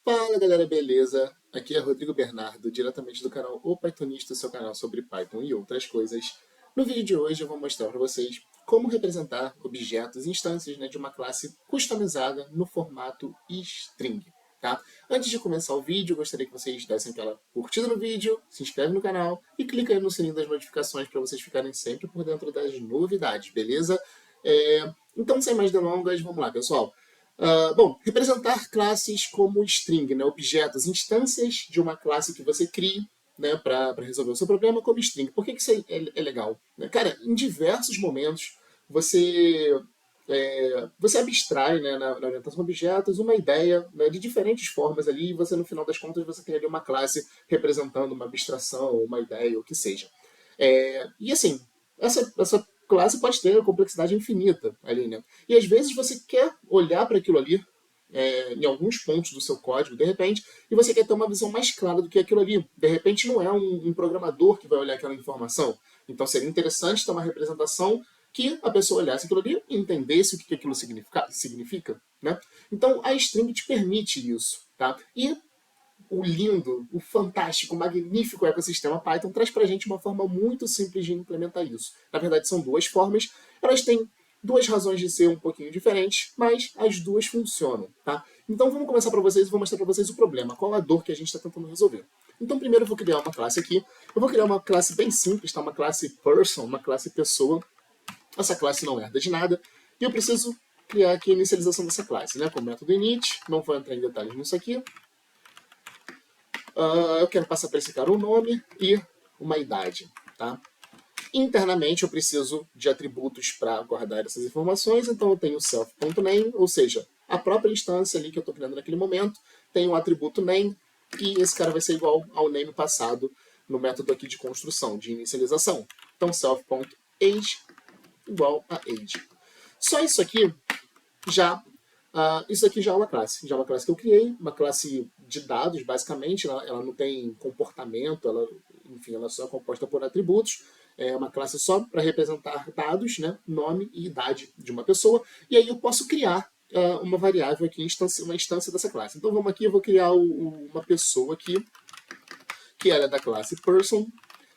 Fala galera, beleza? Aqui é Rodrigo Bernardo, diretamente do canal O Pythonista, seu canal sobre Python e outras coisas. No vídeo de hoje eu vou mostrar para vocês como representar objetos e instâncias, de uma classe customizada no formato string. Tá? Antes de começar o vídeo, eu gostaria que vocês dessem aquela curtida no vídeo, se inscreve no canal e clica aí no sininho das notificações para vocês ficarem sempre por dentro das novidades, beleza? Então, sem mais delongas, vamos lá, pessoal. Bom, representar classes como string, objetos, instâncias de uma classe que você crie, para resolver o seu problema como string. Por que isso é legal? Cara, em diversos momentos você abstrai, na orientação de objetos uma ideia, de diferentes formas ali, e você no final das contas você tem ali uma classe representando uma abstração, uma ideia, o que seja. E assim, essa classe pode ter complexidade infinita ali, né? E às vezes você quer olhar para aquilo ali, em alguns pontos do seu código, de repente, e você quer ter uma visão mais clara do que aquilo ali. De repente não é um programador que vai olhar aquela informação. Então seria interessante ter uma representação que a pessoa olhasse aquilo ali e entendesse o que aquilo significa, né? Então a string te permite isso, tá? E o lindo, o fantástico, o magnífico ecossistema Python traz para a gente uma forma muito simples de implementar isso. Na verdade, são duas formas. Elas têm duas razões de ser um pouquinho diferentes, mas as duas funcionam. Tá? Então, vamos começar para vocês e vou mostrar para vocês o problema, qual a dor que a gente está tentando resolver. Então, primeiro eu vou criar uma classe aqui. Eu vou criar uma classe bem simples, tá? Uma classe person, uma classe pessoa. Essa classe não herda de nada. E eu preciso criar aqui a inicialização dessa classe, com o método init. Não vou entrar em detalhes nisso aqui. Eu quero passar para esse cara um nome e uma idade. Tá? Internamente eu preciso de atributos para guardar essas informações, então eu tenho self.name, ou seja, a própria instância ali que eu estou criando naquele momento tem o atributo name, e esse cara vai ser igual ao name passado no método aqui de construção, de inicialização. Então self.age igual a age. Só isso aqui já isso aqui já é uma classe. Já é uma classe que eu criei, uma classe de dados, basicamente. Ela não tem comportamento, enfim, ela só é composta por atributos. É uma classe só para representar dados, nome e idade de uma pessoa. E aí eu posso criar uma variável aqui, uma instância dessa classe. Então vamos aqui, eu vou criar uma pessoa aqui, que ela é da classe person.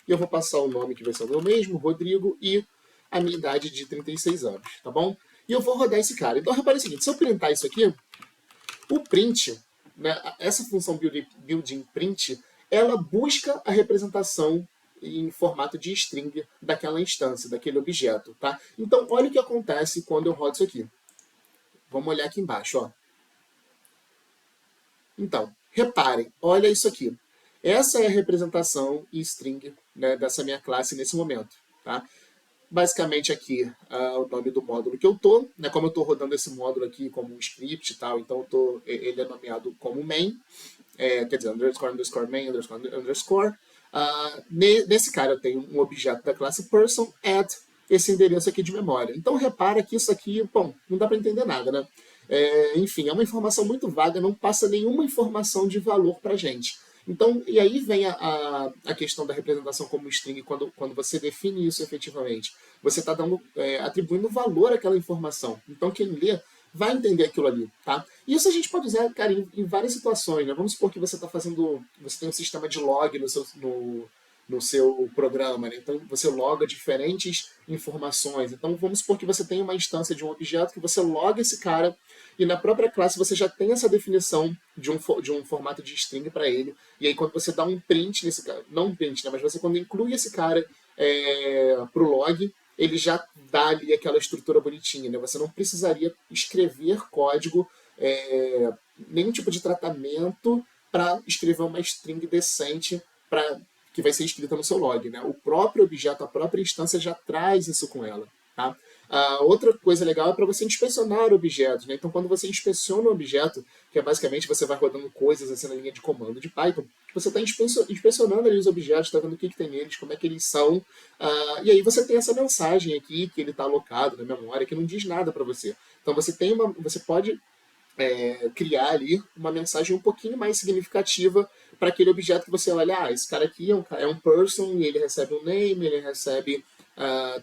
E eu vou passar o nome que vai ser o meu mesmo, Rodrigo, e a minha idade de 36 anos, tá bom? E eu vou rodar esse cara. Então repare o seguinte, se eu printar isso aqui, o print, essa função building print, ela busca a representação em formato de string daquela instância, daquele objeto, tá? Então olha o que acontece quando eu rodo isso aqui. Vamos olhar aqui embaixo, ó. Então, reparem, olha isso aqui. Essa é a representação em string, dessa minha classe nesse momento, tá? Basicamente aqui o nome do módulo que eu tô, como eu estou rodando esse módulo aqui como um script e tal, então ele é nomeado como main, quer dizer, underscore main, underscore. Nesse cara eu tenho um objeto da classe person, add esse endereço aqui de memória. Então repara que isso aqui, bom, não dá para entender nada, né? Enfim, é uma informação muito vaga, não passa nenhuma informação de valor para gente. Então, e aí vem a questão da representação como string, quando você define isso efetivamente. Você está atribuindo valor àquela informação. Então, quem lê vai entender aquilo ali, tá? Isso a gente pode usar, cara, em várias situações, né? Vamos supor que você tem um sistema de log no seu programa, né? Então você loga diferentes informações. Então vamos supor que você tem uma instância de um objeto que você loga esse cara e na própria classe você já tem essa definição de um formato de string para ele. E aí quando você dá um print nesse cara, não um print, mas você quando inclui esse cara pro log, ele já dá ali aquela estrutura bonitinha, né? Você não precisaria escrever código, nenhum tipo de tratamento para escrever uma string decente que vai ser escrita no seu log, né? O próprio objeto, a própria instância já traz isso com ela, tá? Outra coisa legal é para você inspecionar objetos, né? Então, quando você inspeciona um objeto, que é basicamente você vai rodando coisas assim na linha de comando de Python, você está inspecionando ali os objetos, está vendo o que tem neles, como é que eles são, e aí você tem essa mensagem aqui que ele está alocado na memória que não diz nada para você. Então você pode criar ali uma mensagem um pouquinho mais significativa para aquele objeto que você olha, esse cara aqui é um person e ele recebe um name, ele recebe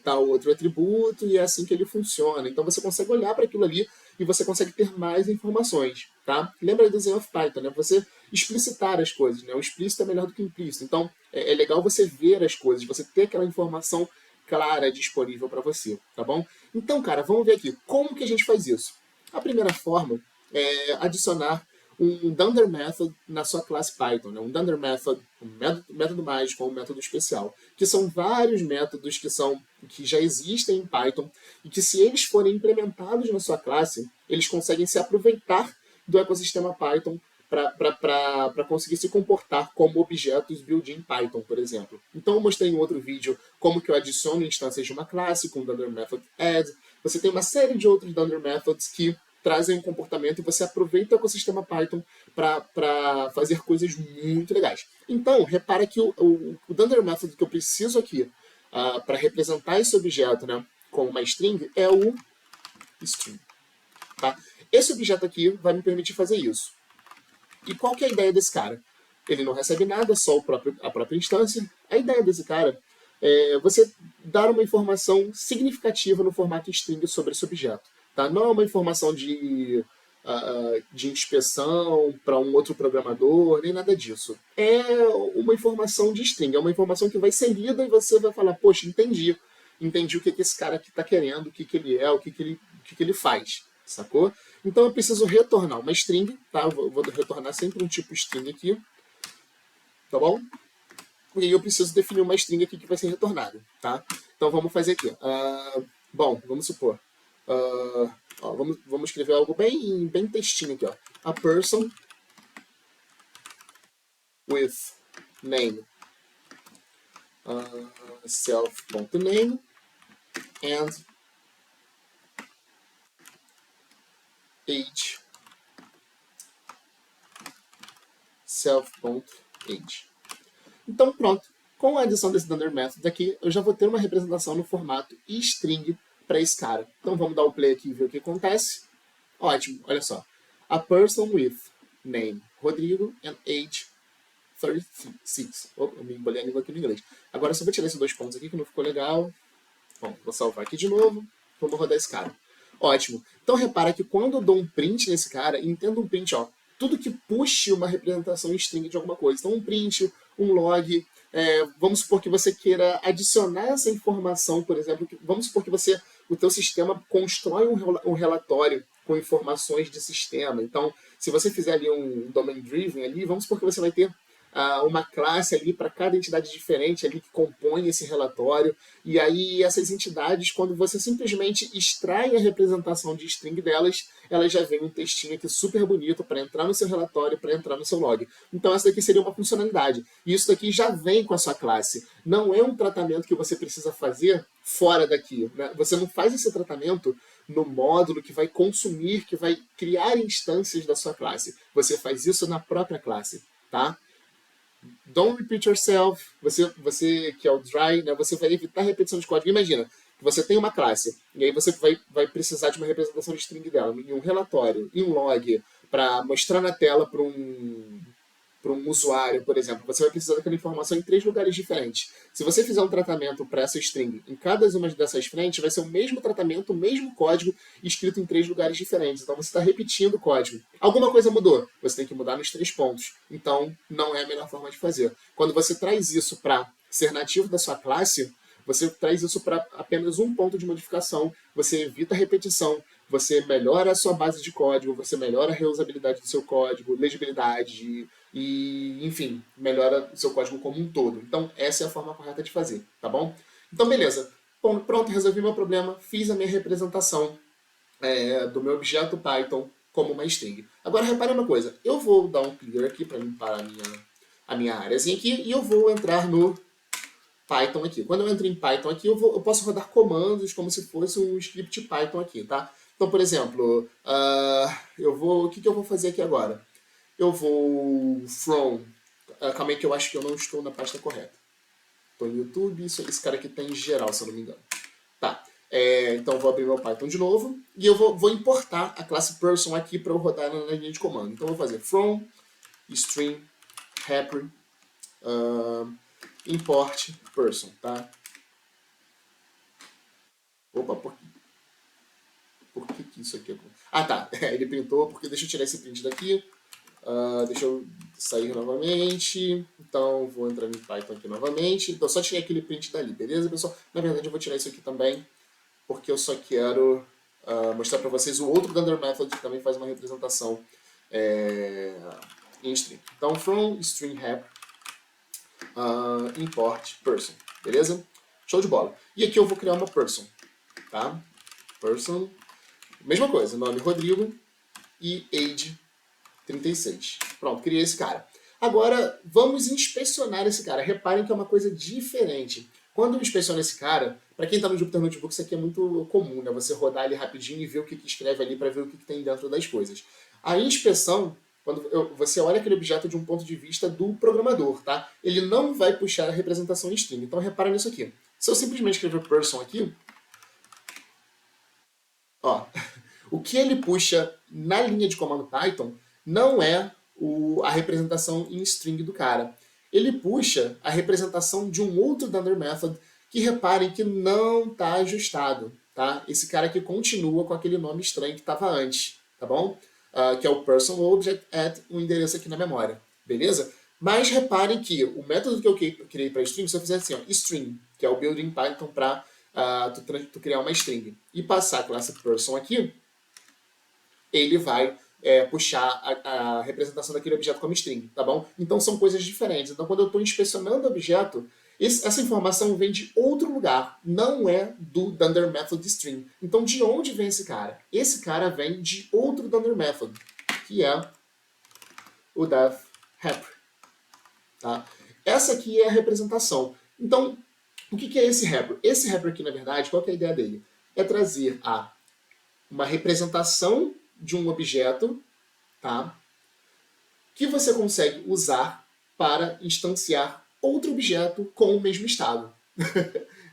tal outro atributo e é assim que ele funciona. Então você consegue olhar para aquilo ali e você consegue ter mais informações, tá? Lembra do desenho of Python, né? Você explicitar as coisas, né? O explícito é melhor do que o implícito. Então, é legal você ver as coisas, você ter aquela informação clara disponível para você, tá bom? Então, cara, vamos ver aqui como que a gente faz isso. A primeira forma é adicionar um Dunder Method na sua classe Python, né? Um Dunder Method, um método mágico ou um método especial, que são vários métodos que já existem em Python e que, se eles forem implementados na sua classe, eles conseguem se aproveitar do ecossistema Python para conseguir se comportar como objetos built-in Python, por exemplo. Então eu mostrei em outro vídeo como que eu adiciono instâncias de uma classe com o Dunder Method add. Você tem uma série de outros Dunder Methods que trazem um comportamento e você aproveita o ecossistema Python para fazer coisas muito legais. Então, repara que o Dunder Method que eu preciso aqui para representar esse objeto, né, com uma string é o string. Tá? Esse objeto aqui vai me permitir fazer isso. E qual que é a ideia desse cara? Ele não recebe nada, só a própria instância. A ideia desse cara é você dar uma informação significativa no formato string sobre esse objeto. Tá? Não é uma informação de inspeção para um outro programador, nem nada disso. É uma informação de string, é uma informação que vai ser lida e você vai falar, poxa, entendi. Entendi o que esse cara aqui está querendo, o que ele é, o que ele faz, sacou? Então eu preciso retornar uma string, tá? Eu vou retornar sempre um tipo string aqui, tá bom? E aí eu preciso definir uma string aqui que vai ser retornada, tá? Então vamos fazer aqui. Bom, vamos supor. Ó, vamos escrever algo bem textinho aqui, ó. A person with name self.name and age self.age. Então pronto, com a adição desse Dunder Method aqui, eu já vou ter uma representação no formato string para esse cara. Então vamos dar o play aqui e ver o que acontece. Ótimo, olha só. A person with name Rodrigo and age 36. Oh, eu me embolei a língua aqui no inglês. Agora só vou tirar esses dois pontos aqui que não ficou legal. Bom, vou salvar aqui de novo. Vamos rodar esse cara. Ótimo. Então repara que quando eu dou um print nesse cara, entenda um print, ó, tudo que puxe uma representação string de alguma coisa. Então um print, um log, vamos supor que você queira adicionar essa informação, por exemplo, vamos supor que o teu sistema constrói um relatório com informações de sistema. Então, se você fizer ali um domain driven ali, vamos supor que você vai ter uma classe ali para cada entidade diferente ali que compõe esse relatório. E aí essas entidades, quando você simplesmente extrai a representação de string delas, elas já vêm um textinho aqui super bonito para entrar no seu relatório, para entrar no seu log. Então essa daqui seria uma funcionalidade. E isso daqui já vem com a sua classe. Não é um tratamento que você precisa fazer fora daqui, né? Você não faz esse tratamento no módulo que vai consumir, que vai criar instâncias da sua classe. Você faz isso na própria classe, tá? Don't repeat yourself. Você que é o dry, né? Você vai evitar repetição de código. Imagina que você tem uma classe e aí você vai precisar de uma representação de string dela em um relatório, em um log, para mostrar na tela para um usuário, por exemplo. Você vai precisar daquela informação em 3 lugares diferentes. Se você fizer um tratamento para essa string em cada uma dessas frentes, vai ser o mesmo tratamento, o mesmo código, escrito em 3 lugares diferentes. Então você está repetindo o código. Alguma coisa mudou, você tem que mudar nos 3 pontos. Então não é a melhor forma de fazer. Quando você traz isso para ser nativo da sua classe, você traz isso para apenas um ponto de modificação, você evita a repetição, você melhora a sua base de código, você melhora a reusabilidade do seu código, legibilidade e, enfim, melhora o seu código como um todo. Então, essa é a forma correta de fazer, tá bom? Então, beleza. Bom, pronto, resolvi meu problema, fiz a minha representação do meu objeto Python como uma string. Agora, repare uma coisa. Eu vou dar um clear aqui para limpar a minha áreazinha aqui e eu vou entrar no Python aqui. Quando eu entro em Python aqui, eu posso rodar comandos como se fosse um script Python aqui, tá? Então, por exemplo, o que eu vou fazer aqui agora? Eu vou from... calma aí que eu acho que eu não estou na pasta correta. Estou no YouTube, esse cara aqui está em geral, se eu não me engano. Tá. Então eu vou abrir meu Python de novo e eu vou importar a classe person aqui para eu rodar na linha de comando. Então eu vou fazer from string wrapper import person, tá? Opa, por que isso aqui? Ah, tá. Ele printou, porque deixa eu tirar esse print daqui. Deixa eu sair novamente. Então, vou entrar em Python aqui novamente. Então, só tirei aquele print dali, beleza, pessoal? Na verdade, eu vou tirar isso aqui também, porque eu só quero mostrar para vocês o outro Dunder Method, que também faz uma representação em string. Então, from string wrapper, import person, beleza? Show de bola. E aqui eu vou criar uma person, tá? Person, mesma coisa, nome Rodrigo e age 36. Pronto, criei esse cara. Agora, vamos inspecionar esse cara. Reparem que é uma coisa diferente. Quando eu inspeciono esse cara, para quem está no Jupyter Notebook, isso aqui é muito comum, né? Você rodar ele rapidinho e ver o que escreve ali para ver o que tem dentro das coisas. A inspeção, quando você olha aquele objeto de um ponto de vista do programador, tá? Ele não vai puxar a representação em string. Então, repara nisso aqui. Se eu simplesmente escrever person aqui, ó, o que ele puxa na linha de comando Python não é a representação em string do cara. Ele puxa a representação de um outro Dunder Method que, reparem, que não está ajustado. Tá? Esse cara aqui continua com aquele nome estranho que estava antes, tá bom? Que é o person object at um endereço aqui na memória, beleza? Mas reparem que o método que eu criei para string, se eu fizer assim, ó, string, que é o building Python para tu criar uma string, e passar a classe person aqui, ele vai puxar a representação daquele objeto como string, tá bom? Então são coisas diferentes. Então quando eu estou inspecionando o objeto, essa informação vem de outro lugar, não é do Dunder Method string. Então de onde vem esse cara? Esse cara vem de outro Dunder Method, que é o dev wrapper. Tá? Essa aqui é a representação. Então, o que é esse wrapper? Esse wrapper aqui, na verdade, qual que é a ideia dele? É trazer uma representação de um objeto, tá? Que você consegue usar para instanciar outro objeto com o mesmo estado.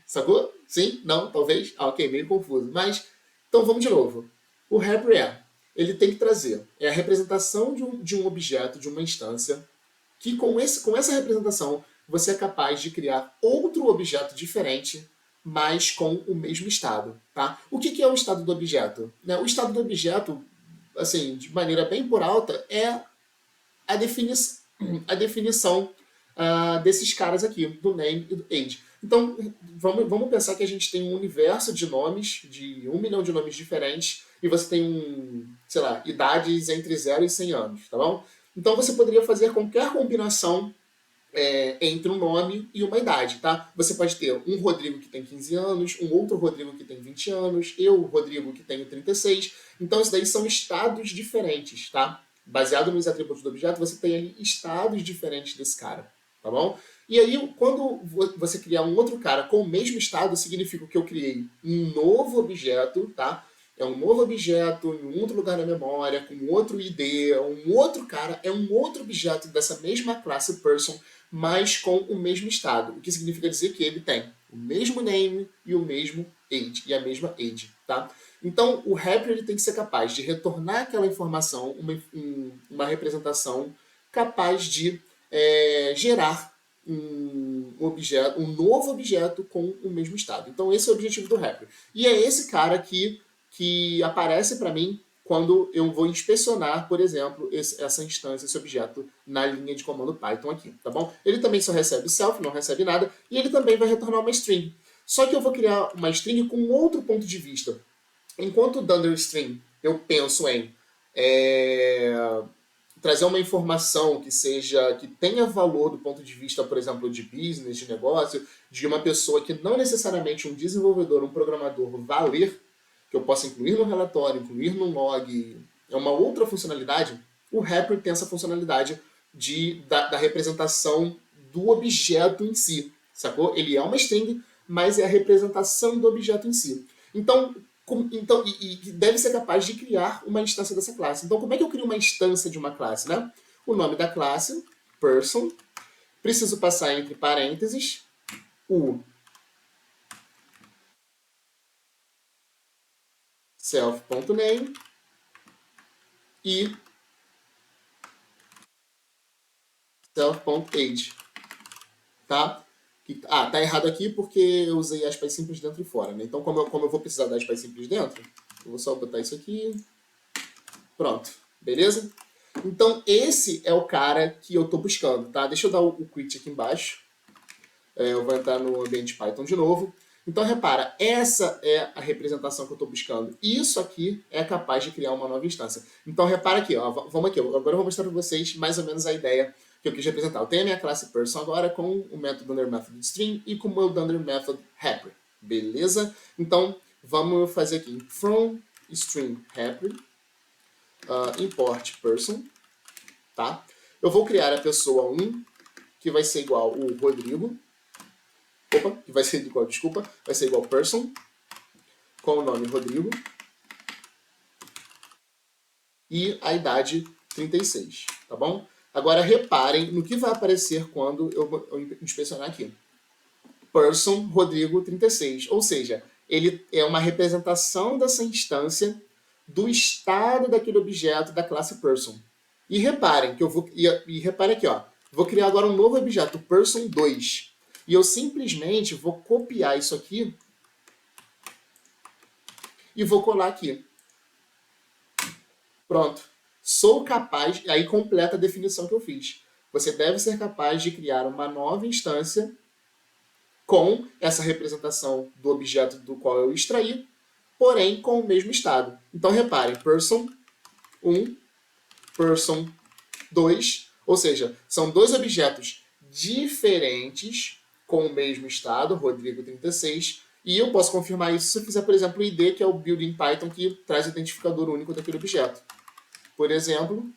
Sacou? Sim? Não? Talvez? Ok, meio confuso. Mas, então vamos de novo. O wrapper ele tem que trazer a representação de um objeto, de uma instância, que com essa representação você é capaz de criar outro objeto diferente, mas com o mesmo estado. Tá? O que é o estado do objeto? O estado do objeto, assim, de maneira bem por alta, é a definição desses caras aqui, do name e do age. Então, vamos pensar que a gente tem um universo de nomes, de 1 milhão de nomes diferentes, e você tem, sei lá, idades entre 0 e 100 anos, tá bom? Então, você poderia fazer qualquer combinação entre um nome e uma idade, tá? Você pode ter um Rodrigo que tem 15 anos, um outro Rodrigo que tem 20 anos, eu, Rodrigo, que tenho 36. Então, isso daí são estados diferentes, tá? Baseado nos atributos do objeto, você tem ali estados diferentes desse cara, tá bom? E aí, quando você criar um outro cara com o mesmo estado, significa que eu criei um novo objeto, tá? É um novo objeto em um outro lugar na memória, com outro ID, um outro cara, é um outro objeto dessa mesma classe person, mas com o mesmo estado. O que significa dizer que ele tem o mesmo name e o mesmo age, e a mesma age, tá? Então, o wrapper ele tem que ser capaz de retornar aquela informação, uma representação capaz de gerar um novo objeto com o mesmo estado. Então, esse é o objetivo do wrapper. E é esse cara que aparece para mim quando eu vou inspecionar, por exemplo, essa instância, esse objeto na linha de comando Python aqui, tá bom? Ele também só recebe self, não recebe nada, e ele também vai retornar uma string. Só que eu vou criar uma string com outro ponto de vista. Enquanto o Dunder String eu penso em trazer uma informação que tenha valor do ponto de vista, por exemplo, de business, de negócio, de uma pessoa que não necessariamente um desenvolvedor, um programador vá ler, que eu possa incluir no relatório, incluir no log, é uma outra funcionalidade. O wrapper tem essa funcionalidade da representação do objeto em si, sacou? Ele é uma string, mas é a representação do objeto em si. Então e deve ser capaz de criar uma instância dessa classe. Então, como é que eu crio uma instância de uma classe, né? O nome da classe, person, preciso passar entre parênteses o self.name e self.age, tá? Tá errado aqui porque eu usei aspas simples dentro e fora, né? Então, como eu vou precisar das aspas simples dentro, eu vou só botar isso aqui Pronto, beleza? Então, esse é o cara que eu estou buscando, tá? Deixa eu dar o quit aqui embaixo. Eu vou entrar no ambiente Python de novo. Então, repara, essa é a representação que eu estou buscando. Isso aqui é capaz de criar uma nova instância. Então, repara aqui, ó, vamos aqui. Agora eu vou mostrar para vocês mais ou menos a ideia que eu quis representar. Eu tenho a minha classe person agora com o método underMethodString e com o meu underMethodHappy. Beleza? Então, vamos fazer aqui. From string happy, import person, tá? Eu vou criar a pessoa 1, que vai ser igual o Rodrigo. Opa, que vai ser igual, desculpa, vai ser igual person, com o nome Rodrigo, e a idade 36, tá bom? Agora reparem no que vai aparecer quando eu inspecionar aqui. Person Rodrigo 36, ou seja, ele é uma representação dessa instância do estado daquele objeto da classe person. E reparem que eu vou reparem aqui, ó, vou criar agora um novo objeto, person 2. E eu simplesmente vou copiar isso aqui e vou colar aqui. Pronto. Sou capaz, aí completa a definição que eu fiz. Você deve ser capaz de criar uma nova instância com essa representação do objeto do qual eu extraí, porém com o mesmo estado. Então reparem, person 1, person 2, ou seja, são dois objetos diferentes com o mesmo estado, Rodrigo 36, e eu posso confirmar isso se eu fizer, por exemplo, o ID, que é o building Python, que traz o identificador único daquele objeto. Por exemplo,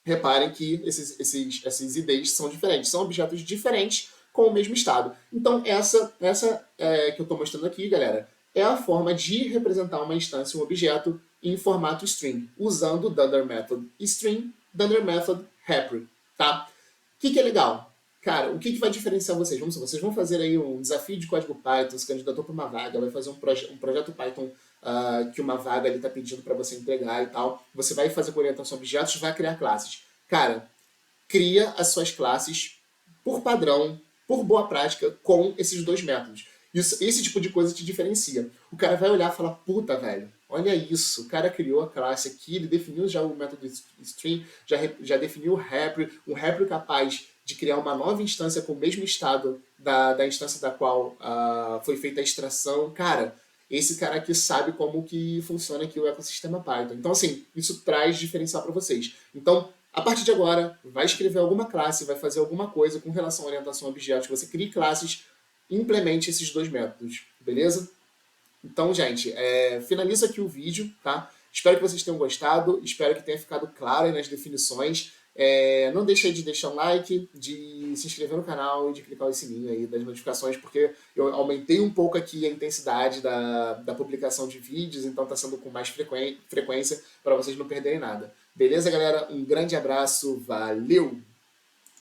reparem que esses IDs são diferentes, são objetos diferentes com o mesmo estado. Então, essa que eu estou mostrando aqui, galera, é a forma de representar uma instância, um objeto, em formato string, usando o Dunder Method String, Dunder Method Happy, tá? O que é legal? Cara, o que vai diferenciar vocês? Vocês vão fazer aí um desafio de código Python, se candidatou para uma vaga, vai fazer um projeto Python que uma vaga está pedindo para você entregar e tal. Você vai fazer com orientação a objetos, vai criar classes. Cara, cria as suas classes por padrão, por boa prática, com esses dois métodos. Esse tipo de coisa te diferencia. O cara vai olhar e falar, puta, velho, olha isso, o cara criou a classe aqui, ele definiu já o método string, já definiu o happy, um happy capaz de criar uma nova instância com o mesmo estado da instância da qual foi feita a extração. Cara, esse cara aqui sabe como que funciona aqui o ecossistema Python. Então, assim, isso traz diferencial para vocês. Então, a partir de agora, vai escrever alguma classe, vai fazer alguma coisa com relação à orientação a objetos, que você crie classes, implemente esses dois métodos, beleza? Então, gente, finalizo aqui o vídeo, tá? Espero que vocês tenham gostado, espero que tenha ficado claro aí nas definições. Não deixe aí de deixar um like, de se inscrever no canal e de clicar o sininho aí das notificações, porque eu aumentei um pouco aqui a intensidade da publicação de vídeos, então está sendo com mais frequência para vocês não perderem nada. Beleza, galera? Um grande abraço, valeu!